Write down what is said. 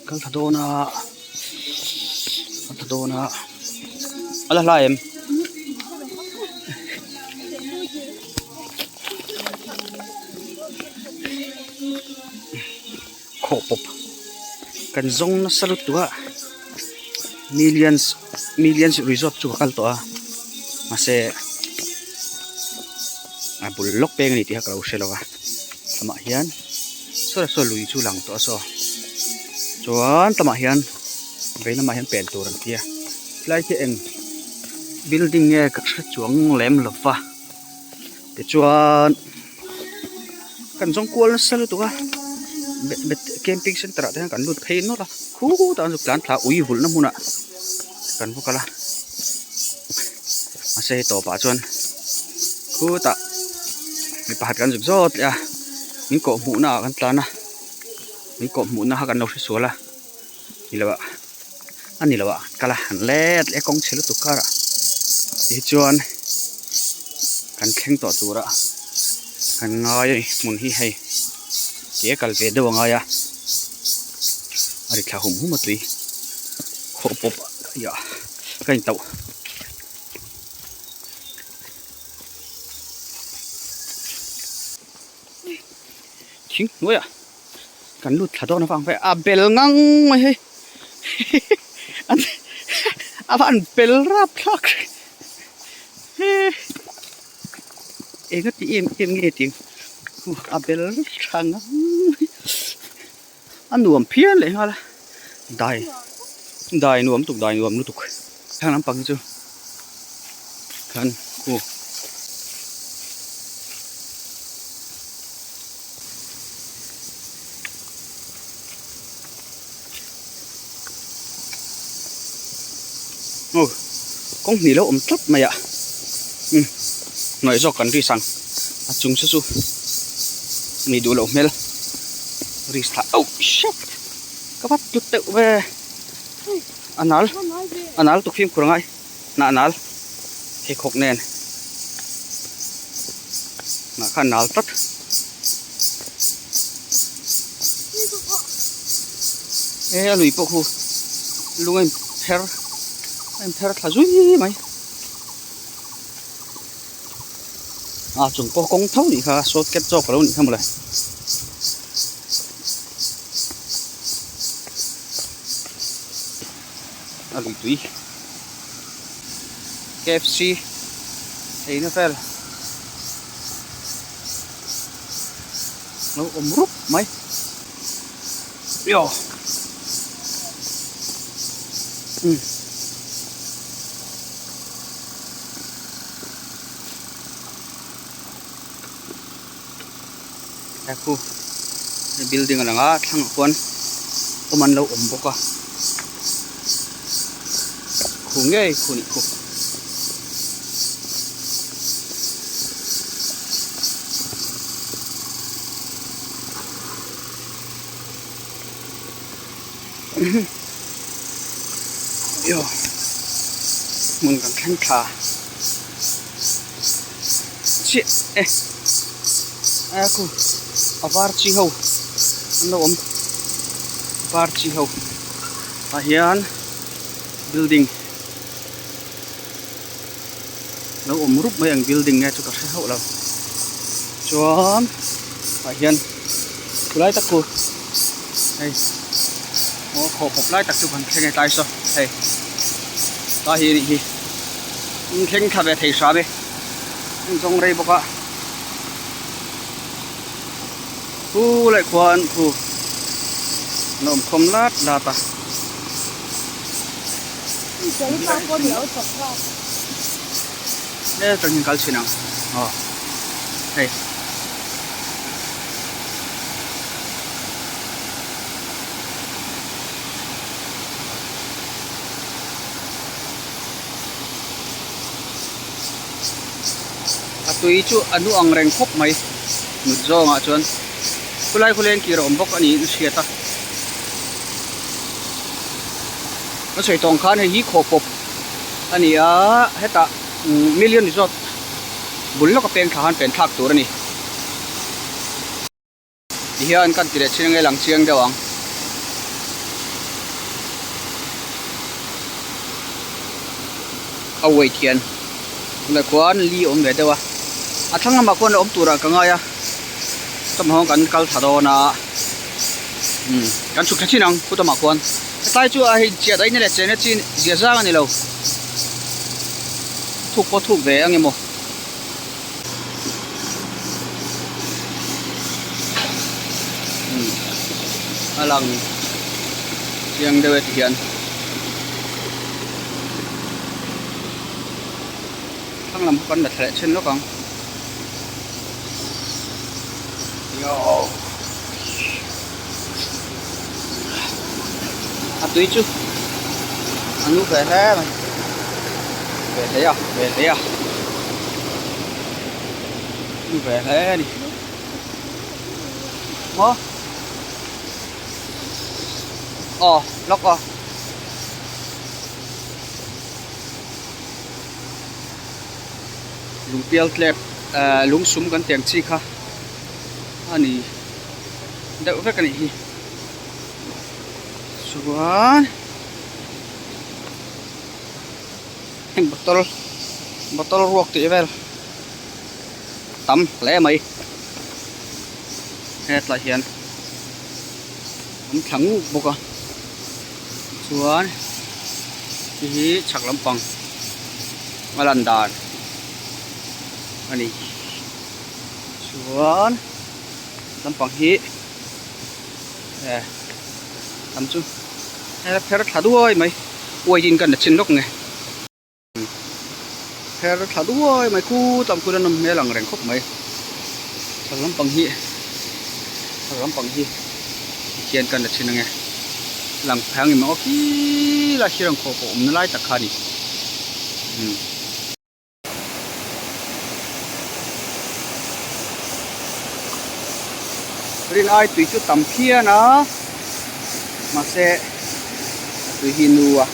kal thadona ala la em kho pop kan zong na salut tua millions resort chu kal to a mase a bulok peng ni ti ha kau selowa tama hian so lui chu lang to so chuan tama hian veina ma hian pen tur an tia lai ke eng building nge ka chuang lem lova te chuan kan zong kual na salut tua bet camping center ta kan lut phein no la khu ta an plan thla ui hul na muna kan bukala ase to pa chuan khu ta mi pahat kan zot ya mi ko mu na kan tlana mi ko mu na ha kan no suala ni lawa kala han let e kong chelu tu kara e chuan kan thleng to tura kan ngai mun hi hei ke kal ve do nga ya ari thla hum matui kho pop ya kain tau thing noya kan lut thado na fang fe a bel ngang mai he an bel rap thak e ga ti em nge ting a bel thang an nuam phian le hala dai nuam nu tuk thang nam pang chu kan ku con nỉ lâu chốt mày ạ, nói rõ cần đi sang, chúng sẽ nỉ đủ lâu mel, restart, oh shit, các bạn chút tự về, anal tục phim kurang ai, na anal, thì khóc nền, na khăn anal tắt, lùi bộ khu, luôn em theo thả dũi mày chúng có công thấu đi ha số kết cho phải không không lại lùi túi KFC ấy nó phải nó rúp mày yo aku building ang nga thang kon oman lo boka khunge khuni khu yo mun kan thang kha chi aku avar chi ho ano avar chi ho ahian building no rup mai ang building nga chu ka ho lo chuan ahian kulai tak ku hey kho pop lai tak chu kan thleng tai so hey ta hi thleng tha ve thei sa be jong rei boka khu lại quan khu nôm không lát là ta đây tự nhiên cái gì nào đây tụi chú anu ang reng khop mai nút do ngã chuan kulai kulen ki rom bok ani sia ta nó soi tong khan hi kho pop ani a heta million resort bullo ka peng thahan pen thak tur ani hian kan tire chinge lang chiang dewang away thian le kwan li om ve dewa athanga ma kon om tura ka nga ya tam hong kan kal thado na kan chuk thachin ang puta ma kon tai chu a hi chia dai ne le chene chin dia za ni lo thuk po thuk ve ang emo alang yang dewe thian thang lam kon da thre chen lo kang yo à túi chứ anh nuốt về thế mày về thế à về thế à về thế đi mơ lóc lung pial tlep lung sum kan tiang chi kha ani deuh vek ani hi chuan botol ruak ti vel tam hle mai het la hian am thlang boka chuan hi chak lampang malan dan ani chuan lampang hi tam chu pher thadu oi mai oi din kan chin lok nge pher thadu oi mai ku tam ku nam me lang reng khop mai chak lampang hi hian kan chin nge lang phang im o ki la hirang kho ko lai ta khani rin ai tui chu tam phia na ma se tui hi nuwa